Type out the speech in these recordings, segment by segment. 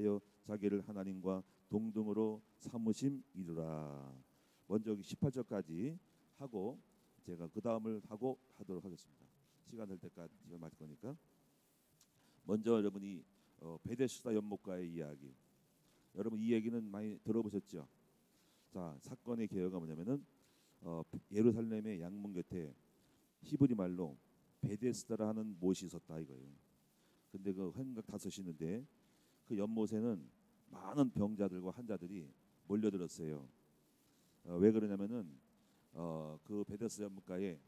하여 자기를 하나님과 동등으로 삼으심이라. 먼저 여기 18절까지 하고 제가 그 다음을 하도록 하겠습니다. 시간 될 때까지 마칠 거니까. 먼저 여러분이 베데스다 연못가의 이야기, 여러분 이 얘기는 많이 들어보셨죠? 자, 사건의 개요가 뭐냐면은 예루살렘의 양문 곁에 히브리 말로 베데스다라 하는 못이 있었다 이거예요. 근데 그 환각 다섯이 있는데 그 연못에는 많은 병자들과 환자들이 몰려들었어요. 왜 그러냐면은 그 베데스다 연못가에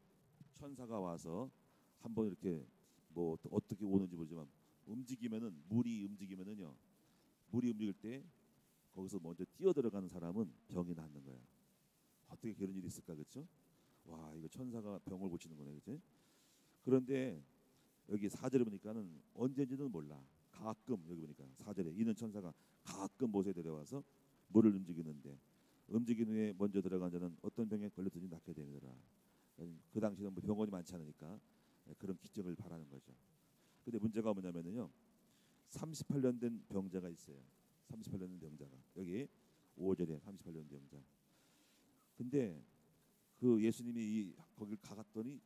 천사가 와서 한번 이렇게 뭐 어떻게 오는지 모르지만 움직이면은 물이 움직일 때 거기서 먼저 뛰어 들어가는 사람은 병이 낫는 거야. 어떻게 그런 일이 있을까, 그렇죠? 와, 이거 천사가 병을 고치는 거네, 그렇지? 그런데 여기 4절에 보니까는 언제인지는 몰라. 가끔 여기 보니까 4절에 이는 천사가 가끔 못에 데려와서 물을 움직이는데 움직인 후에 먼저 들어간 자는 어떤 병에 걸렸든지 낫게 되더라. 그 당시는 뭐 병원이 많지 않으니까 그런 기적을 바라는 거죠. 근데 문제가 뭐냐면요, 38년 된 병자가 있어요. 38년 된 병자가 여기 5절에 38년 된 병자. 근데 그 예수님이 거길 가갔더니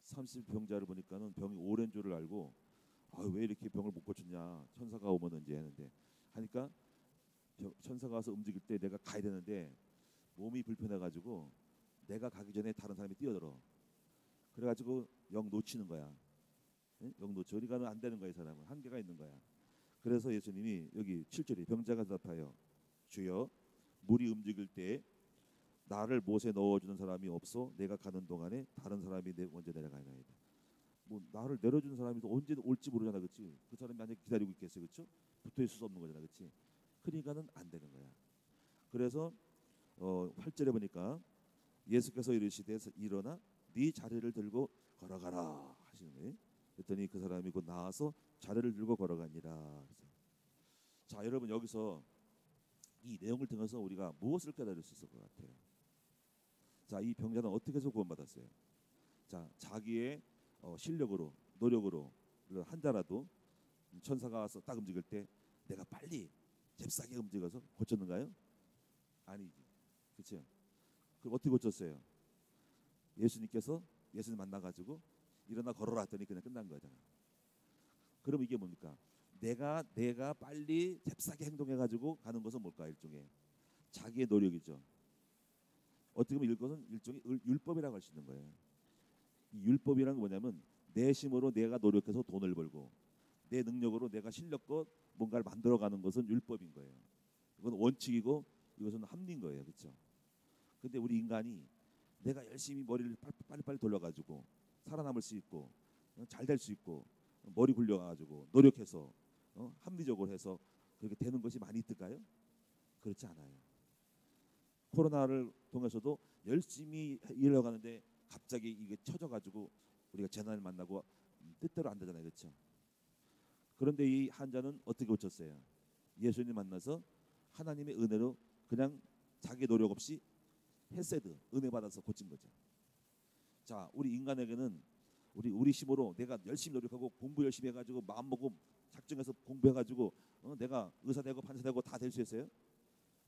30병자를 보니까는 병이 오랜 줄을 알고 왜 이렇게 병을 못 고쳤냐, 천사가 오면 이제 하는데 하니까 천사가 와서 움직일 때 내가 가야 되는데 몸이 불편해가지고 내가 가기 전에 다른 사람이 뛰어들어. 그래가지고 영 놓치는 거야. 영 놓쳐. 우리가는 안 되는 거야. 이 사람은 한계가 있는 거야. 그래서 예수님이 여기 7절에 병자가 대답하여 주여 물이 움직일 때 나를 못에 넣어주는 사람이 없어 내가 가는 동안에 다른 사람이 먼저 내려가나이다. 뭐 나를 내려주는 사람이 언제 올지 모르잖아, 그렇지? 그 사람이 만약 기다리고 있겠어요, 그렇죠? 붙어 있을 수 없는 거잖아, 그렇지? 그러니까는 안 되는 거야. 그래서 8절에 보니까 예수께서 이르시되 일어나 네 자리를 들고 걸어가라 하시는 거예요. 그랬더니 그 사람이 곧 나와서 자리를 들고 걸어가니라. 자, 여러분 여기서 이 내용을 통해서 우리가 무엇을 깨달을 수 있을 것 같아요? 자, 이 병자는 어떻게 해서 구원받았어요? 자, 자기의 실력으로 노력으로 한자라도 천사가 와서 딱 움직일 때 내가 빨리 잽싸게 움직여서 고쳤는가요? 아니지, 그렇죠? 그럼 어떻게 고쳤어요? 예수님 만나가지고 일어나 걸어라 했더니 그냥 끝난 거잖아. 그럼 이게 뭡니까? 내가 빨리 잽싸게 행동해가지고 가는 것은 뭘까? 일종의 자기의 노력이죠. 어떻게 보면 이것은 일종의 율법이라고 할 수 있는 거예요. 이 율법이란 건 뭐냐면 내 힘으로 내가 노력해서 돈을 벌고 내 능력으로 내가 실력껏 뭔가를 만들어가는 것은 율법인 거예요. 이건 원칙이고 이것은 합리인 거예요, 그렇죠? 근데 우리 인간이 내가 열심히 머리를 빨리빨리 돌려가지고 살아남을 수 있고 잘 될 수 있고 머리 굴려가지고 노력해서 합리적으로 해서 그렇게 되는 것이 많이 있을까요? 그렇지 않아요. 코로나를 통해서도 열심히 일하러 가는데 갑자기 이게 쳐져가지고 우리가 재난을 만나고 뜻대로 안 되잖아요, 그렇죠? 그런데 이 환자는 어떻게 고쳤어요? 예수님 만나서 하나님의 은혜로 그냥 자기 노력 없이 헤세드 은혜 받아서 고친 거죠. 자, 우리 인간에게는 우리 힘으로 내가 열심히 노력하고 공부 열심히 해가지고 마음 먹고 작정해서 공부해가지고 내가 의사 되고 판사 되고 다 될 수 있어요?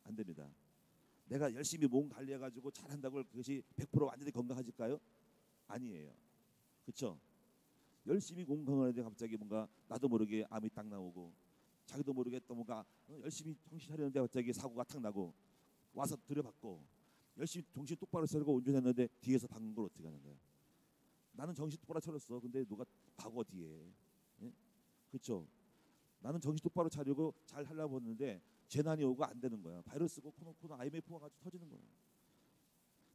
안 됩니다. 내가 열심히 몸 관리해가지고 잘한다고 그것이 100% 완전히 건강해질까요? 아니에요. 그렇죠? 열심히 건강하는데 갑자기 뭔가 나도 모르게 암이 딱 나오고 자기도 모르게 또 뭔가 열심히 정신 차리는데 갑자기 사고가 탁 나고 와서 들여받고 열심히 정신 똑바로 차리고 운전했는데 뒤에서 박는 걸 어떻게 하는 거야? 나는 정신 똑바로 차렸어. 근데 누가 박어 뒤에. 예? 그렇죠? 나는 정신 똑바로 차리고 잘 하려고 했는데 재난이 오고 안 되는 거야. 바이러스고 코로나 IMF가 가지고 터지는 거야.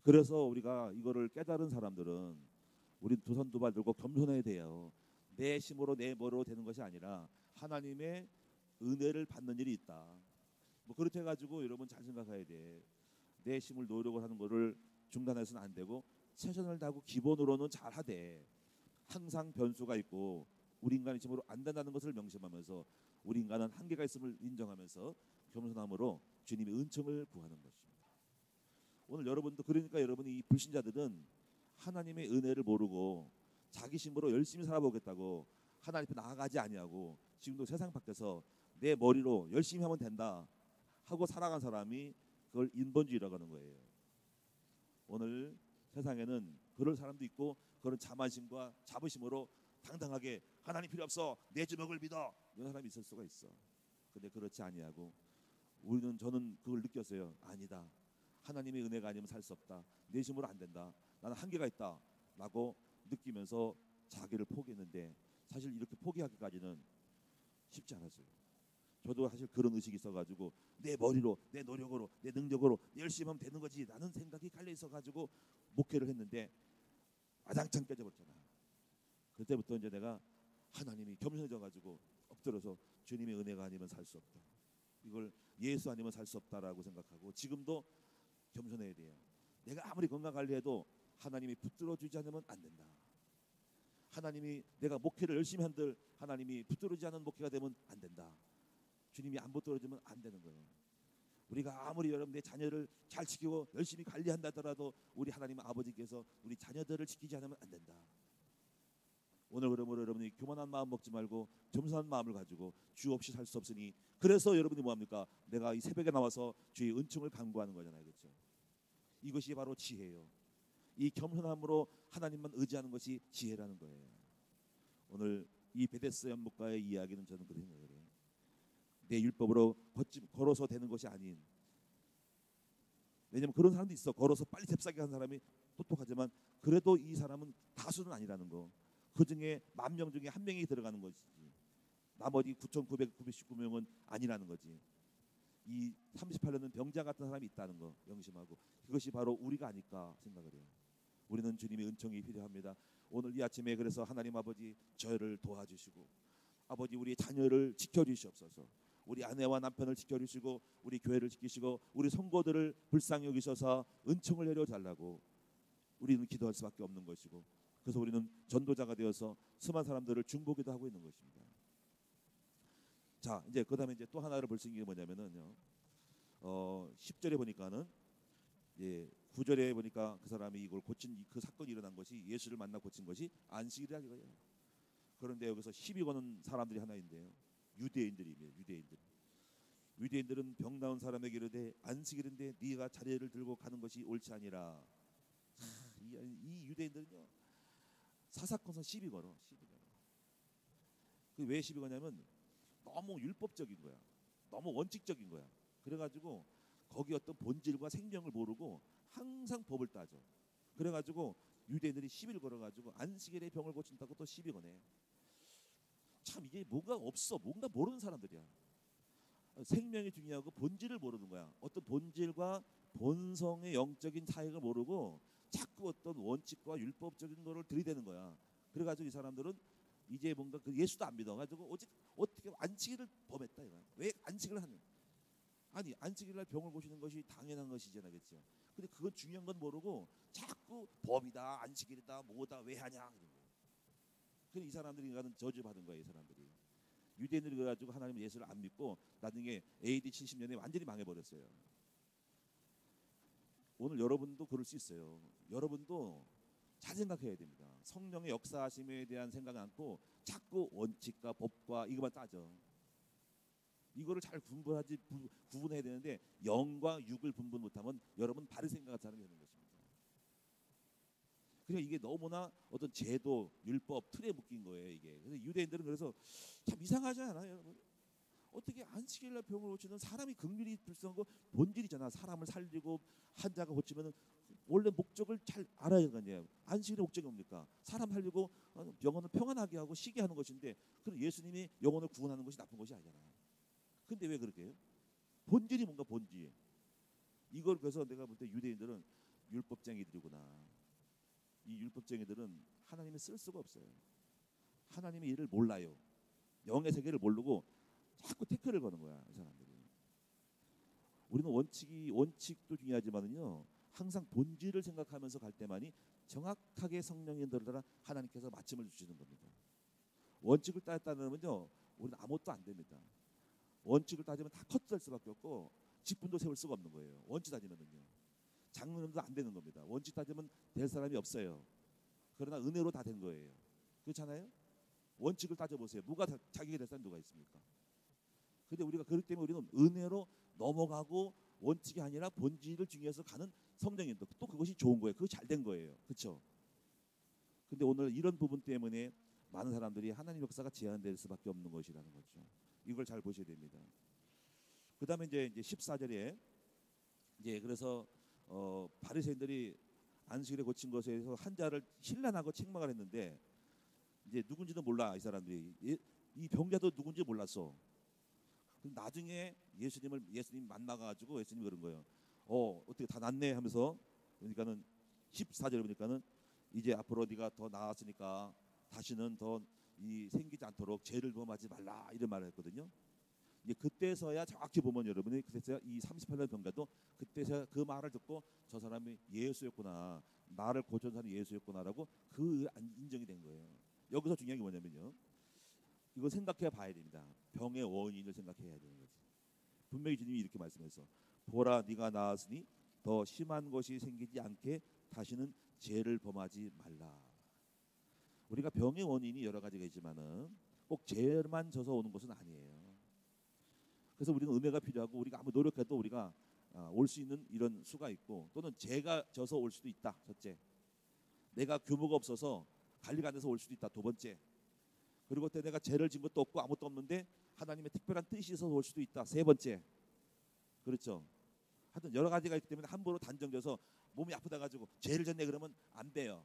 그래서 우리가 이거를 깨달은 사람들은 우리 두 손 두 발 들고 겸손해야 돼요. 내 힘으로 내 머리로 되는 것이 아니라 하나님의 은혜를 받는 일이 있다. 뭐 그렇게 해가지고 여러분 잘 생각해야 돼. 내 힘을 노력을 하는 거를 중단해서는 안 되고 최선을 다하고 기본으로는 잘 하되 항상 변수가 있고 우리 인간의 힘으로 안 된다는 것을 명심하면서 우리 인간은 한계가 있음을 인정하면서 겸손함으로 주님의 은총을 구하는 것입니다. 오늘 여러분도 그러니까 여러분이 이 불신자들은 하나님의 은혜를 모르고 자기 힘으로 열심히 살아보겠다고 하나님 앞에 나아가지 아니하고 지금도 세상 밖에서 내 머리로 열심히 하면 된다 하고 살아간 사람이 그걸 인본주의라고 하는 거예요. 오늘 세상에는 그럴 사람도 있고 그런 자만심과 자부심으로 당당하게 하나님 필요 없어 내 주먹을 믿어 이런 사람이 있을 수가 있어. 근데 그렇지 아니하고 저는 그걸 느꼈어요. 아니다. 하나님의 은혜가 아니면 살 수 없다. 내 힘으로 안 된다. 나는 한계가 있다 라고 느끼면서 자기를 포기했는데 사실 이렇게 포기하기까지는 쉽지 않았어요. 저도 사실 그런 의식이 있어가지고 내 머리로 내 노력으로 내 능력으로 열심히 하면 되는 거지 라는 생각이 깔려 있어가지고 목회를 했는데 와장창 깨져버렸잖아. 그때부터 이제 내가 하나님이 겸손해져가지고 엎드려서 주님의 은혜가 아니면 살 수 없다. 이걸 예수 아니면 살 수 없다라고 생각하고 지금도 겸손해야 돼요. 내가 아무리 건강 관리해도 하나님이 붙들어 주지 않으면 안 된다. 하나님이 내가 목회를 열심히 한들 하나님이 붙들어주지 않은 목회가 되면 안 된다. 주님이 안 붙들어주면 안 되는 거예요. 우리가 아무리 여러분의 자녀를 잘 지키고 열심히 관리한다 하더라도 우리 하나님 아버지께서 우리 자녀들을 지키지 않으면 안 된다. 오늘 그러므로 여러분이 교만한 마음 먹지 말고 겸손한 마음을 가지고 주 없이 살 수 없으니 그래서 여러분이 뭐합니까? 내가 이 새벽에 나와서 주의 은총을 간구하는 거잖아요. 그렇죠? 이것이 바로 지혜예요. 이 겸손함으로 하나님만 의지하는 것이 지혜라는 거예요. 오늘 이 베데스 연못가의 이야기는 저는 그런 생각을 해요. 내 율법으로 걸어서 되는 것이 아닌, 왜냐하면 그런 사람도 있어. 걸어서 빨리 잽싸게 하는 사람이 똑똑하지만 그래도 이 사람은 다수는 아니라는 거. 그 중에 10,000명 중에 한 명이 들어가는 것이지 나머지 9,999명은 아니라는 거지. 이 38년은 병자 같은 사람이 있다는 거 명심하고 그것이 바로 우리가 아닐까 생각을 해요. 우리는 주님의 은총이 필요합니다. 오늘 이 아침에 그래서 하나님 아버지 저를 도와주시고 아버지 우리 자녀를 지켜주시옵소서. 우리 아내와 남편을 지켜주시고 우리 교회를 지키시고 우리 성도들을 불쌍히 여기셔서 은총을 내려달라고 우리는 기도할 수밖에 없는 것이고 그래서 우리는 전도자가 되어서 수많은 사람들을 중보기도 하고 있는 것입니다. 자 이제 그다음에 이제 또 하나를 볼 수 있는 게 뭐냐면은요. 10절에 보니까는 9절에 보니까 그 사람이 이걸 고친 그 사건이 일어난 것이 예수를 만나 고친 것이 안식일이라 이거예요. 그런데 여기서 시비 거는 사람들이 하나 있는데요. 유대인들이에요. 유대인들은 병 나은 사람에게 이르되 안식일인데 네가 자리를 들고 가는 것이 옳지 아니라. 이 유대인들은요 사사건건 시비 걸어. 그 왜 시비 거냐면 너무 율법적인 거야. 너무 원칙적인 거야. 그래가지고 거기 어떤 본질과 생명을 모르고 항상 법을 따져. 그래가지고 유대인들이 시비를 걸어가지고 안식일에 병을 고친다고 또 시비 거네. 참 이게 뭔가 없어. 뭔가 모르는 사람들이야. 생명이 중요하고 본질을 모르는 거야. 어떤 본질과 본성의 영적인 차이를 모르고 자꾸 어떤 원칙과 율법적인 거를 들이대는 거야. 그래가지고 이 사람들은 이제 뭔가 그 예수도 안 믿어가지고 어떻게 안식일을 범했다 이거야. 왜 안식을 하는? 아니 안식일날 병을 고치는 것이 당연한 것이잖아, 그렇죠? 근데 그건 중요한 건 모르고 자꾸 법이다, 안식일이다, 뭐다, 왜 하냐. 그래서 이 사람들이 가는 저주받은 거예요, 이 사람들이. 유대인들이 그래가지고 하나님 예수를 안 믿고 나중에 AD 70년에 완전히 망해버렸어요. 오늘 여러분도 그럴 수 있어요. 여러분도 잘 생각해야 됩니다. 성령의 역사하심에 대한 생각 않고 자꾸 원칙과 법과 이것만 따져. 이거를 잘 구분해야 되는데 영과 육을 분분 못하면 여러분 바리새인과 같은 사람이 되는 것입니다. 그러니까 이게 너무나 어떤 제도, 율법, 틀에 묶인 거예요 이게. 그래서 유대인들은 그래서 참 이상하지 않아요, 여러분? 어떻게 안식일날 병을 고치는 사람이 긍휼이 불쌍한 거 본질이잖아. 사람을 살리고 환자가 고치면은 원래 목적을 잘 알아야 되는 거예요. 안식일의 목적이 뭡니까? 사람 살리고 영혼을 평안하게 하고 쉬게 하는 것인데, 그럼 예수님이 영혼을 구원하는 것이 나쁜 것이 아니잖아. 근데 왜 그렇게 해요? 본질이 뭔가 본질. 이걸 그래서 내가 볼 때 유대인들은 율법쟁이들이구나. 이 율법쟁이들은 하나님을 쓸 수가 없어요. 하나님의 일을 몰라요. 영의 세계를 모르고 자꾸 태클을 거는 거야, 이 사람들이. 우리는 원칙도 중요하지만은요, 항상 본질을 생각하면서 갈 때만이 정확하게 성령님들을 따라 하나님께서 마침을 주시는 겁니다. 원칙을 따졌다면요, 우리는 아무것도 안 됩니다. 원칙을 따지면 다 컷될 수밖에 없고 직분도 세울 수가 없는 거예요. 원칙 따지면은요, 장로님도 안 되는 겁니다. 원칙 따지면 될 사람이 없어요. 그러나 은혜로 다 된 거예요. 그렇잖아요? 원칙을 따져보세요. 누가 자기가 될 사람이 누가 있습니까? 근데 우리가 그렇기 때문에 우리는 은혜로 넘어가고 원칙이 아니라 본질을 중요해서 가는 성장인데 또 그것이 좋은 거예요. 그거 잘 된 거예요. 그렇죠? 근데 오늘 이런 부분 때문에 많은 사람들이 하나님 역사가 제한될 수밖에 없는 것이라는 거죠. 이걸 잘 보셔야 됩니다. 그다음에 이제 14절에 이제 그래서 바리새인들이 안식일에 고친 것에 대해서 한 자를 신란하고 책망을 했는데 이제 누군지도 몰라. 이 사람들이 이 병자도 누군지 몰랐어. 나중에 예수님 만나가지고 예수님이 그런 거예요. 어떻게 다 낫네 하면서 그러니까는 14절에 보니까는 이제 앞으로 네가 더 나았으니까 다시는 더 이 생기지 않도록 죄를 범하지 말라 이런 말을 했거든요. 이제 그때서야 정확히 보면 여러분이 그때서야 이 38년 병가도 그때서야 그 말을 듣고 저 사람이 예수였구나, 나를 고쳐준 사람이 예수였구나라고 그 인정이 된 거예요. 여기서 중요한 게 뭐냐면요, 이거 생각해 봐야 됩니다. 병의 원인을 생각해야 되는 거지. 분명히 주님이 이렇게 말씀했어. 보라, 네가 나았으니 더 심한 것이 생기지 않게 다시는 죄를 범하지 말라. 우리가 병의 원인이 여러 가지가 있지만은 꼭 죄만 져서 오는 것은 아니에요. 그래서 우리는 은혜가 필요하고 우리가 아무 노력해도 우리가 올 수 있는 이런 수가 있고 또는 죄가 져서 올 수도 있다. 첫째, 내가 규모가 없어서 관리가 안 돼서 올 수도 있다. 두 번째, 그리고 또 내가 죄를 진 것도 없고 아무것도 없는데 하나님의 특별한 뜻이 있어서 올 수도 있다. 세 번째, 그렇죠. 하여튼 여러 가지가 있기 때문에 함부로 단정져서 몸이 아프다 가지고 죄를 졌네 그러면 안 돼요.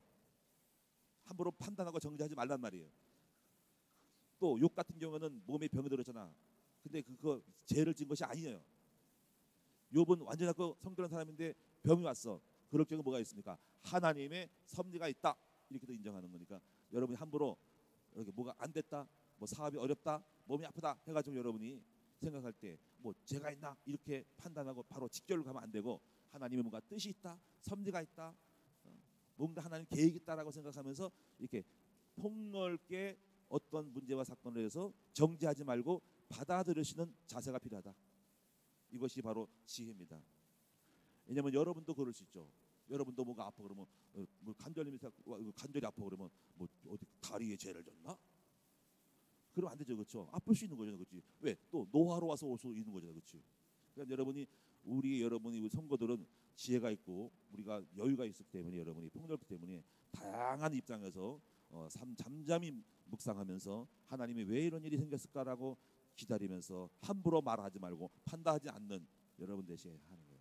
함부로 판단하고 정죄하지 말란 말이에요. 또 욕 같은 경우는 몸에 병이 들었잖아. 근데 그거 죄를 진 것이 아니에요. 욥은 완전하고 성결한 사람인데 병이 왔어. 그럴 경우 뭐가 있습니까? 하나님의 섭리가 있다. 이렇게도 인정하는 거니까 여러분이 함부로 이렇게 뭐가 안 됐다, 뭐 사업이 어렵다, 몸이 아프다 해가지고 여러분이 생각할 때 뭐 죄가 있나 이렇게 판단하고 바로 직결로 가면 안 되고 하나님의 뭔가 뜻이 있다, 섭리가 있다, 뭔가 하나님 계획이 있다라고 생각하면서 이렇게 폭넓게 어떤 문제와 사건을 해서 정죄하지 말고 받아들이시는 자세가 필요하다. 이것이 바로 지혜입니다. 왜냐하면 여러분도 그럴 수 있죠. 여러분도 뭐가 아파 그러면 뭐 관절이 아파 그러면 뭐 어디 다리에 죄를 졌나? 그러면 안 되죠, 그렇죠? 아플 수 있는 거죠, 그렇지? 왜? 또 노화로 와서 올 수 있는 거죠, 그렇지? 그러니까 여러분이 우리 성도들은 지혜가 있고 우리가 여유가 있기 때문에 여러분이 폭넓기 때문에 다양한 입장에서 잠잠히 묵상하면서 하나님이 왜 이런 일이 생겼을까라고 기다리면서 함부로 말하지 말고 판단하지 않는 여러분 되셔야 하는 거예요.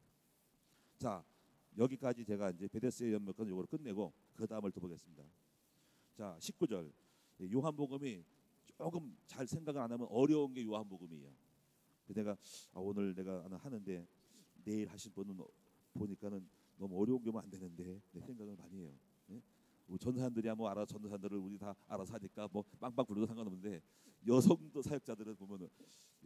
자, 여기까지 제가 이제 베데스의 연못건 요거를 끝내고 그 다음을 또 보겠습니다. 자, 19절 요한복음이 조금 잘 생각을 안 하면 어려운 게 요한복음이에요. 내가 오늘 내가 하는데 내일 하실 분은 보니까는 너무 어려운 게면 안 되는데 내 생각을 많이 해요. 네? 뭐 전사들이야 뭐 알아, 전사들을 우리 다 알아서 하니까 뭐 빵빵 굴러도 상관없는데 여성도 사역자들은 보면은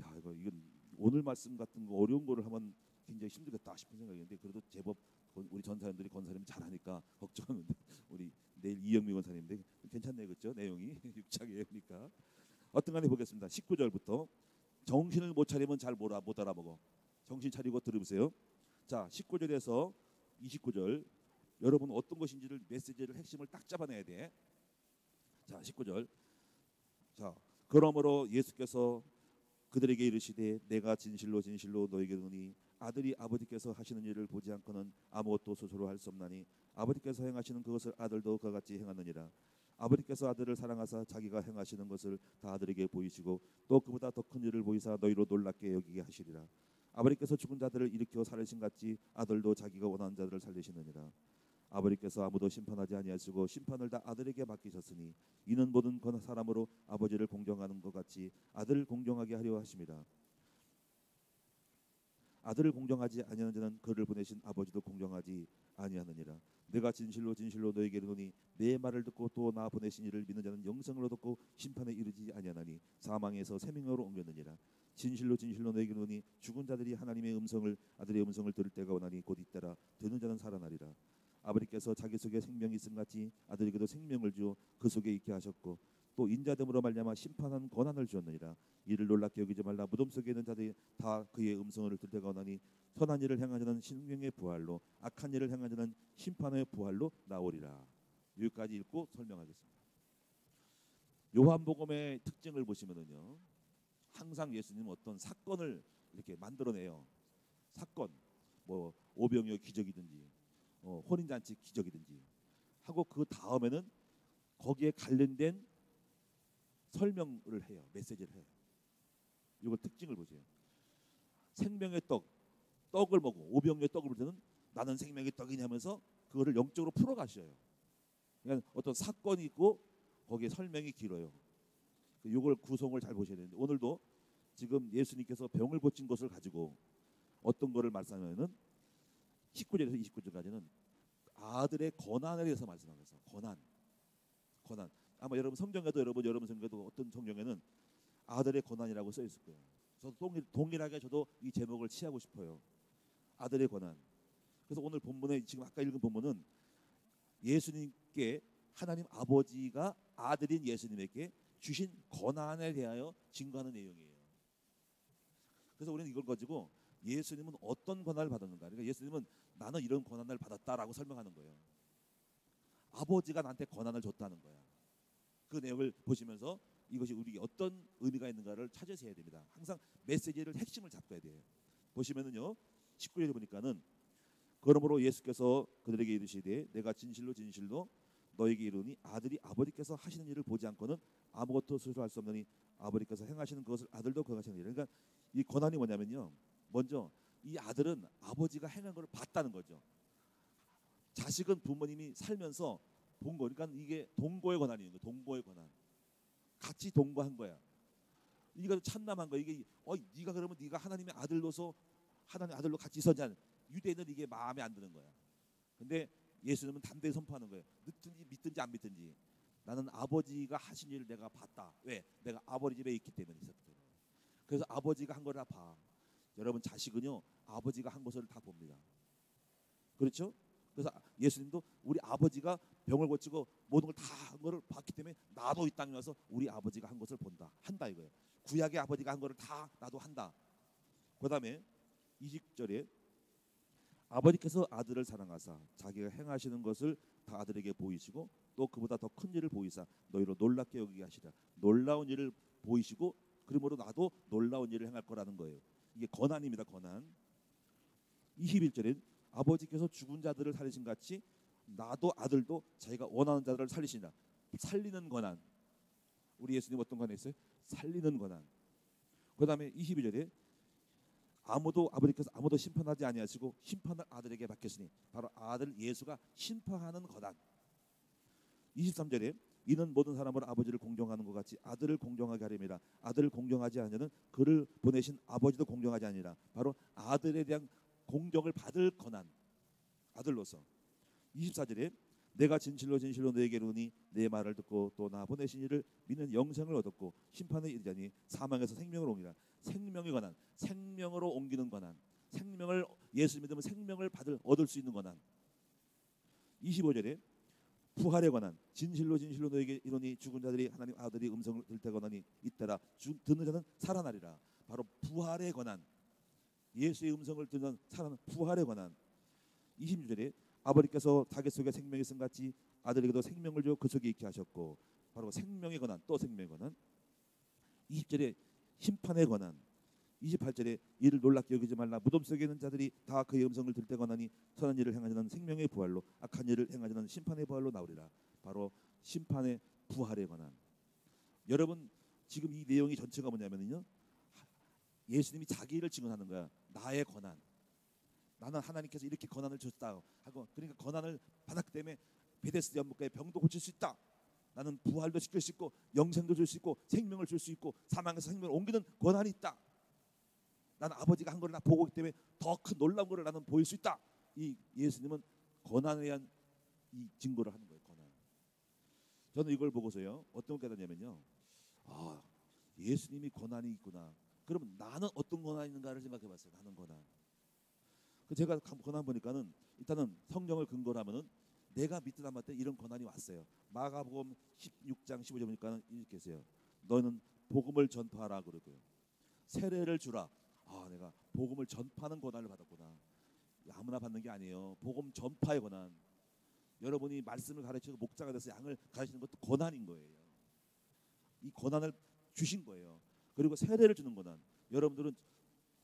야 이건 오늘 말씀 같은 거 어려운 거를 하면 굉장히 힘들겠다 싶은 생각이 있는데 그래도 제법 우리 전사님들이 권사님이 잘하니까 걱정하는데 우리 내일 이영미 권사님인데 괜찮네요, 그렇죠? 내용이 육창이니까 어떤 간에 보겠습니다. 19절부터 정신을 못 차리면 잘 못 알아보고 정신 차리고 들으세요. 자, 19절에서 29절 여러분 어떤 것인지를 메시지를 핵심을 딱 잡아내야 돼. 자, 19절. 자, 그러므로 예수께서 그들에게 이르시되 내가 진실로 진실로 너에게 이르노니 아들이 아버지께서 하시는 일을 보지 않고는 아무것도 스스로 할 수 없나니 아버지께서 행하시는 그것을 아들도 그와 같이 행하느니라. 아버지께서 아들을 사랑하사 자기가 행하시는 것을 다 아들에게 보이시고 또 그보다 더 큰 일을 보이사 너희로 놀랍게 여기게 하시리라. 아버지께서 죽은 자들을 일으켜 살리신 같이 아들도 자기가 원하는 자들을 살리시느니라. 아버지께서 아무도 심판하지 아니하시고 심판을 다 아들에게 맡기셨으니 이는 모든 사람으로 아버지를 공경하는 것 같이 아들을 공경하게 하려 하심이라. 아들을 공경하지 아니하는 자는 그를 보내신 아버지도 공경하지 아니하느니라. 내가 진실로 진실로 너에게 이르노니 내 말을 듣고 또 나 보내신 이를 믿는 자는 영생으로 듣고 심판에 이르지 아니하나니 사망에서 생명으로 옮겼느니라. 진실로 진실로 너에게 이르노니 죽은 자들이 하나님의 아들의 음성을 들을 때가 오나니 곧 이때라. 듣는 자는 살아나리라. 아버지께서 자기 속에 생명이 있음 같이 아들에게도 생명을 주어 그 속에 있게 하셨고 또 인자됨으로 말미암아 심판하는 권한을 주었느니라. 이를 놀랍게 여기지 말라. 무덤 속에 있는 자들이 다 그의 음성을 들을 때가 오나니 선한 일을 행하는 자는 생명의 부활로 악한 일을 행하는 자는 심판의 부활로 나오리라. 여기까지 읽고 설명하겠습니다. 요한복음의 특징을 보시면은요, 항상 예수님은 어떤 사건을 이렇게 만들어내요. 사건, 뭐 오병이어 기적이든지 혼인잔치 기적이든지 하고 그 다음에는 거기에 관련된 설명을 해요. 메시지를 해요. 이걸 특징을 보세요. 생명의 떡을 먹고 오병이어 떡을 먹을 때는 나는 생명의 떡이냐 하면서 그거를 영적으로 풀어가셔요. 그러니까 어떤 사건이 있고 거기에 설명이 길어요. 이걸 구성을 잘 보셔야 되는데 오늘도 지금 예수님께서 병을 고친 것을 가지고 어떤 거를 말씀하면은 19절에서 29절까지는 아들의 권한에 대해서 말씀하면서 권한. 아마 여러분 성경에도 여러분 성경에도 어떤 성경에는 아들의 권한이라고 써 있을 거예요. 저도 동일하게 저도 이 제목을 취하고 싶어요. 아들의 권한. 그래서 오늘 본문에 지금 아까 읽은 본문은 예수님께 하나님 아버지가 아들인 예수님에게 주신 권한에 대하여 증거하는 내용이에요. 그래서 우리는 이걸 가지고 예수님은 어떤 권한을 받았는가? 그러니까 예수님은 나는 이런 권한을 받았다라고 설명하는 거예요. 아버지가 나한테 권한을 줬다는 거야. 그 내용을 보시면서 이것이 우리에게 어떤 의미가 있는가를 찾으셔야 됩니다. 항상 메시지를 핵심을 잡아야 돼요. 보시면은요 19절에 보니까는 그러므로 예수께서 그들에게 이르시되 내가 진실로 너에게 이르니 아들이 아버지께서 하시는 일을 보지 않고는 아무것도 스스로 할 수 없느니 아버지께서 행하시는 그것을 아들도 그가 하시는 일. 그러니까 이 권한이 뭐냐면요. 먼저 이 아들은 아버지가 행한 것을 봤다는 거죠. 자식은 부모님이 살면서 본 거. 그러니까 이게 동거의 권한이에요. 동거의 권한. 같이 동거한 거야. 이거 참남한 거야. 이게 네가 그러면 네가 하나님의 아들로서 하나님 아들로 같이 있었냐? 유대인은 이게 마음에 안 드는 거야. 근데 예수님은 담대히 선포하는 거예요. 믿든지 안 믿든지 나는 아버지가 하신 일을 내가 봤다. 왜? 내가 아버지 집에 있기 때문에 있었기 때문에. 그래서 아버지가 한 걸 다 봐. 여러분 자식은요 아버지가 한 것을 다 봅니다. 그렇죠? 그래서 예수님도 우리 아버지가 병을 고치고 모든 걸 다 한 거를 봤기 때문에 나도 이 땅에 와서 우리 아버지가 한 것을 한다 이거예요. 구약의 아버지가 한 거를 다 나도 한다. 그다음에 20절에 아버지께서 아들을 사랑하사 자기가 행하시는 것을 다 아들에게 보이시고 또 그보다 더 큰 일을 보이사 너희로 놀랍게 여기게 하시라. 놀라운 일을 보이시고 그러므로 나도 놀라운 일을 행할 거라는 거예요. 이게 권한입니다. 권한. 21절에 아버지께서 죽은 자들을 살리신 같이 나도 아들도 자기가 원하는 자들을 살리시나. 살리는 권한. 우리 예수님 어떤 권한 있어요? 살리는 권한. 그 다음에 22절에 아버지께서 아무도 심판하지 아니하시고 심판을 아들에게 맡겼으니 바로 아들 예수가 심판하는 권한. 23절에 이는 모든 사람으로 아버지를 공경하는 것 같이 아들을 공경하게 하려니라. 아들을 공경하지 않으면 그를 보내신 아버지도 공경하지 아니라. 바로 아들에 대한 공경을 받을 권한. 아들로서. 24절에 내가 진실로 너에게 이르노니 내 말을 듣고 또 나 보내신 이를 믿는 영생을 얻었고 심판에 이르자니 사망에서 생명을 옮기라. 생명의 권한. 생명으로 옮기는 권한. 생명을 예수 믿으면 생명을 얻을 수 있는 권한. 25절에 부활의 권한. 진실로 너에게 이르노니 죽은 자들이 하나님 아들이 음성을 들을 때 권한이 있더라. 듣는 자는 살아나리라. 바로 부활의 권한. 예수의 음성을 듣는 부활의 권한. 26절에 아버지께서 자기 속에 생명이 있음 같이 아들에게도 생명을 줘 그 속에 있게 하셨고 바로 생명의 권한. 또 생명의 권한. 20절에 심판의 권한. 28절에 이를 놀랍게 여기지 말라. 무덤 속에 있는 자들이 다 그의 음성을 들을 때 권하니 선한 일을 행하지는 생명의 부활로 악한 일을 행하지는 심판의 부활로 나오리라. 바로 심판의 부활의 권한. 여러분 지금 이 내용이 전체가 뭐냐면요. 예수님이 자기를 증언하는 거야. 나의 권한. 나는 하나님께서 이렇게 권한을 줬다 하고 그러니까 권한을 받았기 때문에 베데스다 연못가에 병도 고칠 수 있다. 나는 부활도 시킬 수 있고 영생도 줄 수 있고 생명을 줄 수 있고 사망에서 생명을 옮기는 권한이 있다. 나는 아버지가 한 걸 다 보고 있기 때문에 더 큰 놀라운 것을 나는 보일 수 있다. 이 예수님은 권한에 대한 이 증거를 하는 거예요. 권한. 저는 이걸 보고서요 어떤 깨닫냐면요. 예수님이 권한이 있구나. 그러면 나는 어떤 권한이 있는가를 생각해봤어요. 나는 권한. 제가 권한 보니까는 일단은 성경을 근거로 하면은 내가 믿든 안 믿든 이런 권한이 왔어요. 마가복음 16장 15절 보니까는 이렇게 했어요. 너는 복음을 전파하라 그러고요. 세례를 주라. 내가 복음을 전파하는 권한을 받았구나. 아무나 받는 게 아니에요. 복음 전파의 권한. 여러분이 말씀을 가르치고 목자가 돼서 양을 가르치는 것도 권한인 거예요. 이 권한을 주신 거예요. 그리고 세례를 주는 권한. 여러분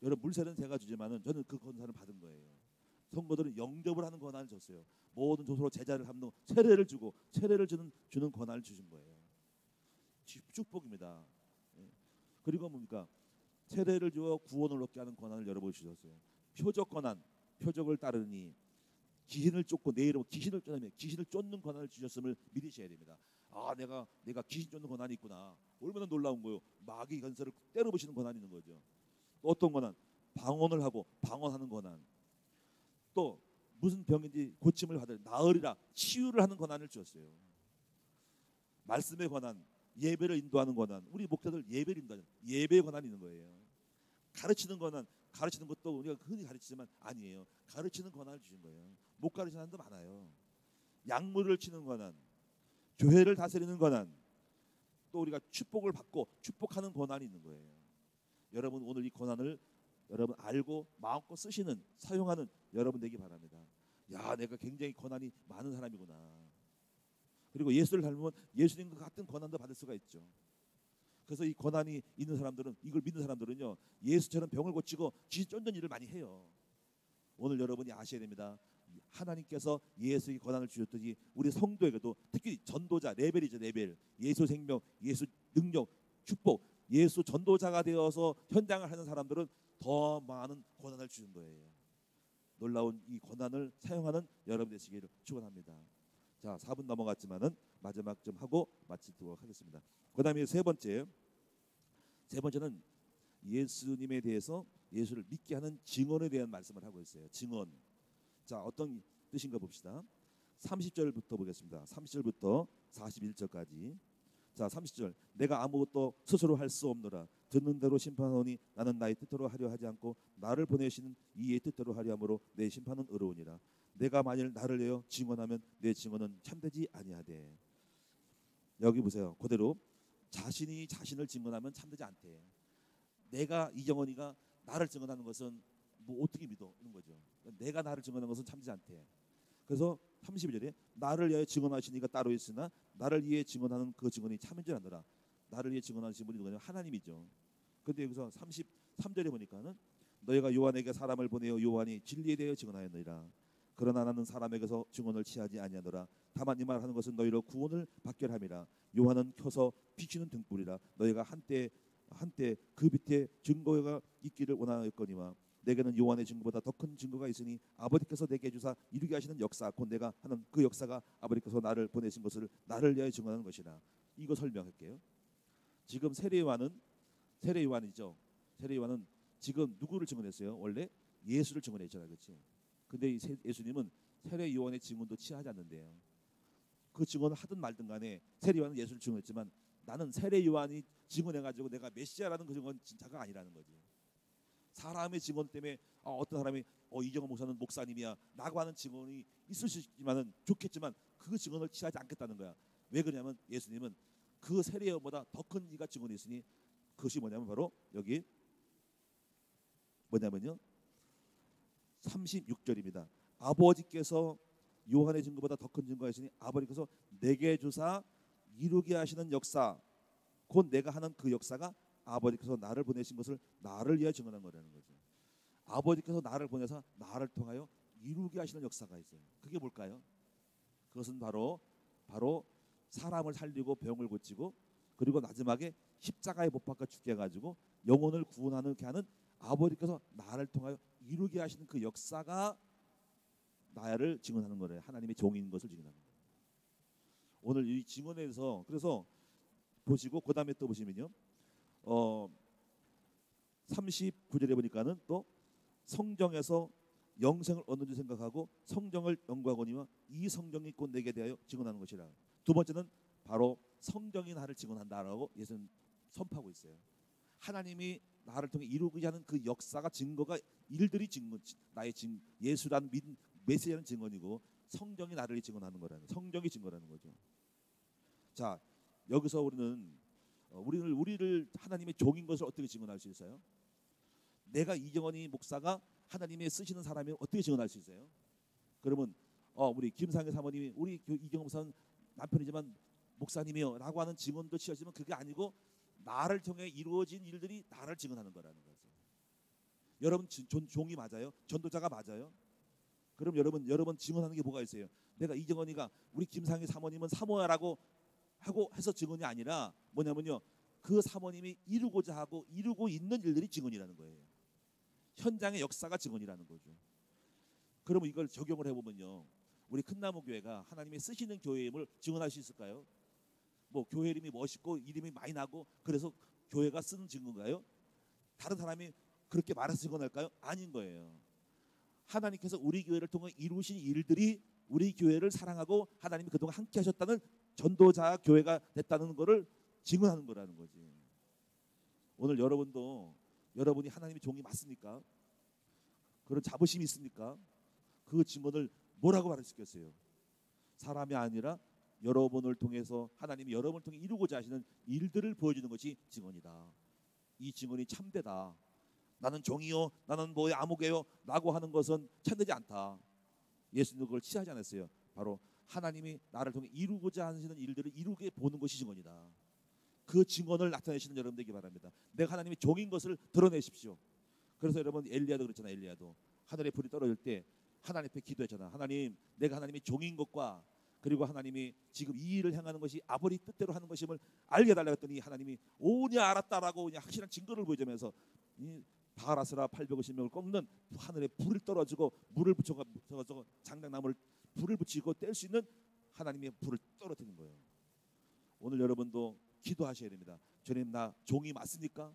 물세례는 제가 주지만은 저는 그 권한을 받은 거예요. 성도들은 영접을 하는 권한을 줬어요. 모든 조서로 제자를 함으로 세례를 주고 세례를 주는 권한을 주신 거예요. 축복입니다. 예. 그리고 뭡니까? 세례를 주어 구원을 얻게 하는 권한을 여러분 주셨어요. 표적 권한, 표적을 따르니 귀신을 쫓고 내 이름으로 귀신을 쫓으면 귀신을 쫓는 권한을 주셨음을 믿으셔야 됩니다. 아, 내가 귀신 쫓는 권한이 있구나. 얼마나 놀라운 거요. 마귀 권세를 때려부시는 권한이 있는 거죠. 또 어떤 권한? 방언을 하고 방언하는 권한. 또 무슨 병인지 고침을 받을 나으리라 치유를 하는 권한을 주었어요. 말씀의 권한, 예배를 인도하는 권한. 우리 목사들 예배를 인도하는 예배의 권한이 있는 거예요. 가르치는 권한, 가르치는 것도 우리가 흔히 가르치지만 아니에요. 가르치는 권한을 주신 거예요. 못 가르치는 사람도 많아요. 약물을 치는 권한, 교회를 다스리는 권한, 또 우리가 축복을 받고 축복하는 권한이 있는 거예요. 여러분 오늘 이 권한을 여러분 알고 마음껏 쓰시는, 사용하는 여러분 되기 바랍니다. 야, 내가 굉장히 권한이 많은 사람이구나. 그리고 예수를 닮으면 예수님과 같은 권한도 받을 수가 있죠. 그래서 이 권한이 있는 사람들은, 이걸 믿는 사람들은요, 예수처럼 병을 고치고 귀신 쫓는 일을 많이 해요. 오늘 여러분이 아셔야 됩니다. 하나님께서 예수의 권한을 주셨듯이 우리 성도에게도, 특히 전도자 레벨이죠. 레벨. 예수 생명, 예수 능력, 축복, 예수 전도자가 되어서 현장을 하는 사람들은 더 많은 권한을 주신 거예요. 놀라운 이 권한을 사용하는 여러분 되시기를 축원합니다. 자, 4분 넘어갔지만은 마지막 좀 하고 마치도록 하겠습니다. 그다음에 세 번째는 예수님에 대해서, 예수를 믿게 하는 증언에 대한 말씀을 하고 있어요. 증언. 자, 어떤 뜻인가 봅시다. 30절부터 보겠습니다. 30절부터 41절까지. 자, 30절. 내가 아무것도 스스로 할 수 없노라. 듣는 대로 심판하오니 나는 나의 뜻대로 하려 하지 않고 나를 보내시는 이의 뜻대로 하려 함으로 내 심판은 의로우니라. 내가 만일 나를 내어 증언하면 내 증언은 참되지 아니하되. 여기 보세요. 그대로 자신이 자신을 증언하면 참되지 않대. 내가 이정원이가 나를 증언하는 것은 뭐 어떻게 믿어? 이런 거죠. 내가 나를 증언하는 것은 참되지 않대. 그래서 32절에 나를 위하여 증언하시니가 따로 있으나 나를 위해 증언하는 그 증언이 참인 줄 아노라. 나를 위해 증언하시는 분이 누구냐면 하나님이죠. 그런데 여기서 33절에 보니까는 너희가 요한에게 사람을 보내어 요한이 진리에 대하여 증언하였느니라. 그러나 나는 사람에게서 증언을 취하지 아니하노라. 다만 이 말하는 것은 너희로 구원을 받게 함이라. 요한은 켜서 비추는 등불이라. 너희가 한때 그 밑에 증거가 있기를 원하였거니와 내게는 요한의 증거보다 더 큰 증거가 있으니 아버지께서 내게 주사 이루게 하시는 역사, 곧 내가 하는 그 역사가 아버지께서 나를 보내신 것을 나를 위하여 증언하는 것이라. 이거 설명할게요. 지금 세례 요한이죠. 세례 요한은 지금 누구를 증언했어요? 원래 예수를 증언했잖아요, 그렇지? 근데 예수님은 세례 요한의 증언도 취하지 않는데요. 그 증언을 하든 말든 간에 세례 요한은 예수를 증언했지만 나는 세례 요한이 증언해가지고 내가 메시아라는 그 증언 진짜가 아니라는 거지. 사람의 증언 때문에 어떤 사람이 이정호 목사는 목사님이야 라고 하는 증언이 있을 수 있지만은 좋겠지만 그 증언을 취하지 않겠다는 거야. 왜 그러냐면 예수님은 그 세례 요한보다 더 큰 이가 증언이 있으니 그것이 뭐냐면 바로 여기 뭐냐면요 36절입니다. 아버지께서 요한의 증거보다 더 큰 증거가 있으니 아버지께서 내게 주사 이루게 하시는 역사, 곧 내가 하는 그 역사가 아버지께서 나를 보내신 것을 나를 위하여 증언한 거라는 거죠. 아버지께서 나를 보내서 나를 통하여 이루게 하시는 역사가 있어요. 그게 뭘까요? 그것은 바로 사람을 살리고 병을 고치고 그리고 마지막에 십자가에 못 박아 죽게 해가지고 영혼을 구원하게 하는 아버지께서 나를 통하여 이루게 하시는 그 역사가 나를 증언하는 거래요. 하나님의 종인 것을 증언하는 거예요. 오늘 이 증언에 대해서 그래서 보시고 그 다음에 또 보시면요 39절에 보니까는 또 성경에서 영생을 얻는 줄 생각하고 성경을 연구하거니와 이 성경이 곧 내게 대하여 증언하는 것이라. 두 번째는 바로 성경이 나를 증언한다라고 예수는 선포하고 있어요. 하나님이 나를 통해 이루고자 하는 그 역사가 증거가 일들이 증거, 나의 예수라는 메시아는 증언이고 성경이 나를 증언하는 거라는, 성경이 증거라는 거죠. 자, 여기서 우리를 하나님의 종인 것을 어떻게 증언할 수 있어요? 내가 이정원이 목사가 하나님의 쓰시는 사람이 어떻게 증언할 수 있어요? 그러면 우리 김상희 사모님이 우리 이정원 목사는 남편이지만 목사님이요 라고 하는 증언도 취하지만 그게 아니고 나를 통해 이루어진 일들이 나를 증언하는 거라는 거죠. 여러분 종이 맞아요? 전도자가 맞아요? 그럼 여러분 증언하는 게 뭐가 있어요? 내가 이정원이가 우리 김상희 사모님은 사모야라고 하고 해서 증언이 아니라 뭐냐면요, 그 사모님이 이루고자 하고 이루고 있는 일들이 증언이라는 거예요. 현장의 역사가 증언이라는 거죠. 그러면 이걸 적용을 해보면요, 우리 큰나무교회가 하나님이 쓰시는 교회임을 증언할 수 있을까요? 뭐 교회 이름이 멋있고 이름이 많이 나고 그래서 교회가 쓰는 증거인가요? 다른 사람이 그렇게 말해서 증언할까요? 아닌 거예요. 하나님께서 우리 교회를 통해 이루신 일들이 우리 교회를 사랑하고 하나님이 그동안 함께 하셨다는 전도자 교회가 됐다는 것을 증언하는 거라는 거지. 오늘 여러분도 여러분이 하나님의 종이 맞습니까? 그런 자부심이 있습니까? 그 증언을 뭐라고 말할 수 있겠어요? 사람이 아니라 여러분을 통해서 하나님이 여러분을 통해 이루고자 하시는 일들을 보여주는 것이 증언이다. 이 증언이 참되다. 나는 종이요, 나는 뭐 아무개요 라고 하는 것은 참되지 않다. 예수님도 그걸 취하지 않았어요. 바로 하나님이 나를 통해 이루고자 하시는 일들을 이루게 보는 것이 증언이다. 그 증언을 나타내시는 여러분 되기 바랍니다. 내가 하나님의 종인 것을 드러내십시오. 그래서 여러분 엘리야도 그랬잖아. 엘리야도 하늘에 불이 떨어질 때 하나님 앞에 기도했잖아. 하나님, 내가 하나님의 종인 것과 그리고 하나님이 지금 이 일을 행하는 것이 아버지 뜻대로 하는 것임을 알게 해달라고 했더니 하나님이 오냐 알았다라고 그냥 확실한 증거를 보여주면서 이 바라스라 850명을 꺾는 하늘에 불을 떨어지고 물을 붙여서 장작나무를 불을 붙이고 뗄 수 있는 하나님의 불을 떨어뜨리는 거예요. 오늘 여러분도 기도하셔야 됩니다. 주님, 나 종이 맞습니까?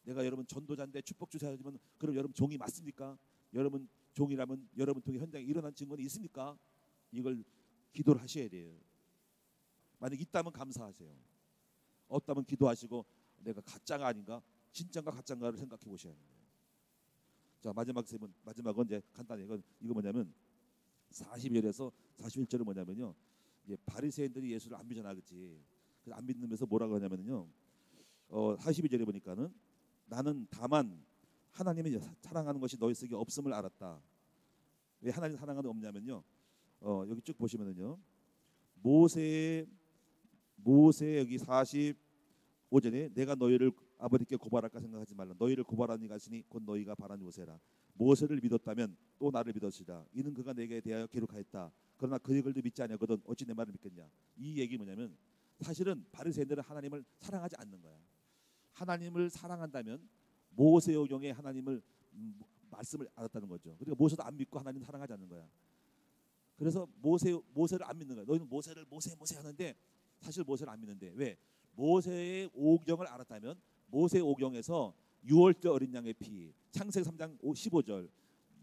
내가 여러분 전도자인데 축복 주세요 하지만 그럼 여러분 종이 맞습니까? 여러분 종이라면 여러분 통해 현장에 일어난 증거는 있습니까? 이걸 기도를 하셔야 돼요. 만약 있다면 감사하세요. 없다면 기도하시고 내가 가짜가 아닌가, 진짜인가 가짜인가를 생각해 보셔야 합니다. 자, 마지막은 이제 간단해요. 이거 뭐냐면 40절에서 41절은 뭐냐면요, 이제 바리새인들이 예수를 안 믿잖아, 그렇지? 그래서 안 믿으면서 뭐라고 하냐면요, 42절에 보니까는 나는 다만 하나님이 사랑하는 것이 너희 속에 없음을 알았다. 왜 하나님 사랑하는 없냐면요, 여기 쭉 보시면은요, 모세 여기 45절에 내가 너희를 아버지께 고발할까 생각하지 말라. 너희를 고발하니 가시니 곧 너희가 바라는 모세라. 모세를 믿었다면 또 나를 믿었으리라. 이는 그가 내게 대하여 기록하였다. 그러나 그 글도 믿지 아니하거든 어찌 내 말을 믿겠냐. 이 얘기 뭐냐면 사실은 바리새인들은 하나님을 사랑하지 않는 거야. 하나님을 사랑한다면 모세오경에 하나님을 말씀을 알았다는 거죠. 그러니까 모세도 안 믿고 하나님 사랑하지 않는 거야. 그래서 모세를 안 믿는 거야. 너희는 모세를 모세 하는데 사실 모세를 안 믿는데 왜? 모세의 오경을 알았다면 모세 오경에서 6월절 어린 양의 피, 창세기 3장 15절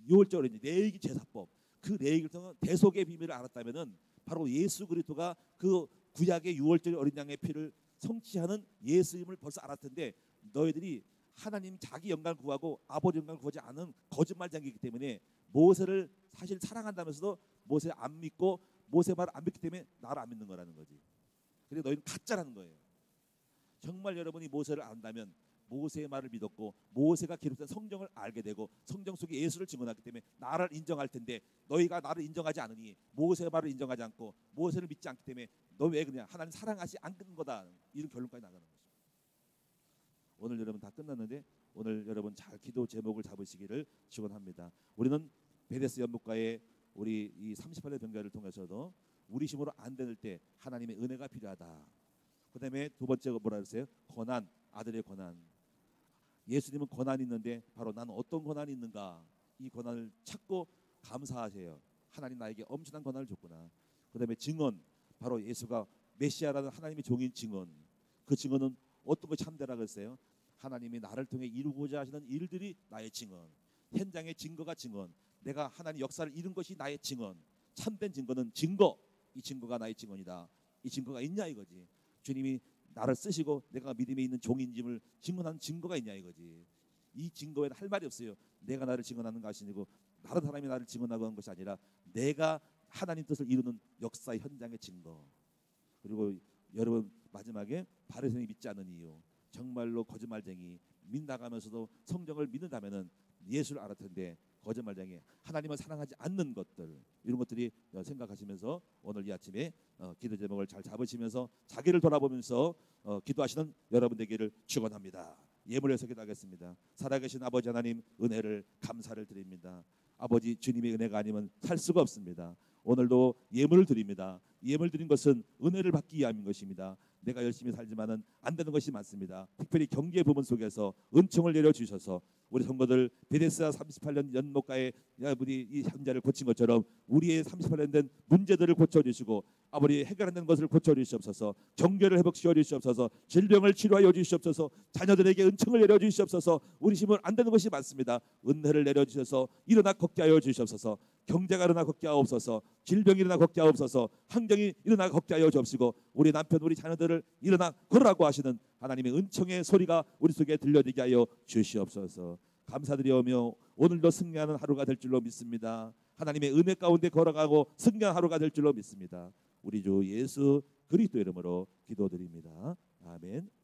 6월절 어린 양 레위기 제사법, 그 레위기를 통한 대속의 비밀을 알았다면은 바로 예수 그리스도가 그 구약의 6월절 어린 양의 피를 성취하는 예수임을 벌써 알았던데 너희들이 하나님 자기 영광을 구하고 아버지 영광을 구하지 않은 거짓말쟁이기 때문에 모세를 사실 사랑한다면서도 모세 안 믿고 모세 말을 안 믿기 때문에 나를 안 믿는 거라는 거지. 그래서 너희는 가짜라는 거예요. 정말 여러분이 모세를 안다면 모세의 말을 믿었고 모세가 기록된 성경을 알게 되고 성경 속에 예수를 증언하기 때문에 나를 인정할 텐데 너희가 나를 인정하지 않으니 모세의 말을 인정하지 않고 모세를 믿지 않기 때문에 너 왜 그냥 하나님 사랑하지 않는 거다, 이런 결론까지 나가는 거죠. 오늘 여러분 다 끝났는데 오늘 여러분 잘 기도 제목을 잡으시기를 축원합니다. 우리는 베데스 연못가의 우리 이 38년 병가를 통해서도 우리 힘으로 안 되는 때 하나님의 은혜가 필요하다. 그다음에 두 번째가 뭐라 그랬어요? 고난, 아들의 고난. 예수님은 고난이 있는데 바로 나는 어떤 고난이 있는가, 이 고난을 찾고 감사하세요. 하나님 나에게 엄청난 고난을 줬구나. 그다음에 증언, 바로 예수가 메시아라는 하나님의 종인 증언. 그 증언은 어떤 거 참되라고 했어요? 하나님이 나를 통해 이루고자 하시는 일들이 나의 증언. 현장의 증거가 증언. 내가 하나님 역사를 이룬 것이 나의 증언. 참된 증거는 증거. 이 증거가 나의 증언이다. 이 증거가 있냐 이거지. 주님이 나를 쓰시고 내가 믿음에 있는 종인임을 증언하는 증거가 있냐 이거지. 이 증거에는 할 말이 없어요. 내가 나를 증언하는 것이 아니고 다른 사람이 나를 증언하고 하는 것이 아니라 내가 하나님 뜻을 이루는 역사의 현장의 증거. 그리고 여러분 마지막에 바리새인이 믿지 않는 이유. 정말로 거짓말쟁이, 믿나가면서도 성경을 믿는다면은 예수를 알았을 텐데 거짓말쟁이, 하나님을 사랑하지 않는 것들, 이런 것들이 생각하시면서 오늘 이 아침에 기도 제목을 잘 잡으시면서 자기를 돌아보면서 기도하시는 여러분 되기를 축원합니다. 예물에서 기도하겠습니다. 살아계신 아버지 하나님, 은혜를 감사를 드립니다. 아버지, 주님의 은혜가 아니면 살 수가 없습니다. 오늘도 예물을 드립니다. 예물 드린 것은 은혜를 받기 위함인 것입니다. 내가 열심히 살지만은 안 되는 것이 많습니다. 특별히 경제 부분 속에서 은총을 내려주셔서 우리 성도들 베데스다 38년 연못가에 아버지 이 현자를 고친 것처럼 우리의 38년 된 문제들을 고쳐주시고 아버지 해결 안 되는 것을 고쳐주시옵소서. 경제를 회복시켜 주시옵소서. 질병을 치료하여 주시옵소서. 자녀들에게 은총을 내려주시옵소서. 우리 힘은 안 되는 것이 많습니다. 은혜를 내려주셔서 일어나 걷게 하여 주시옵소서. 경제가 일어나 걷게 하옵소서. 질병이 일어나 걷게 하옵소서. 환경이 일어나 걷게 하여 주옵시고 우리 남편 우리 자녀들을 일어나 걸으라고 하시는 하나님의 은총의 소리가 우리 속에 들려지게 하여 주시옵소서. 감사드리오며 오늘도 승리하는 하루가 될 줄로 믿습니다. 하나님의 은혜 가운데 걸어가고 승리하는 하루가 될 줄로 믿습니다. 우리 주 예수 그리스도 이름으로 기도드립니다. 아멘.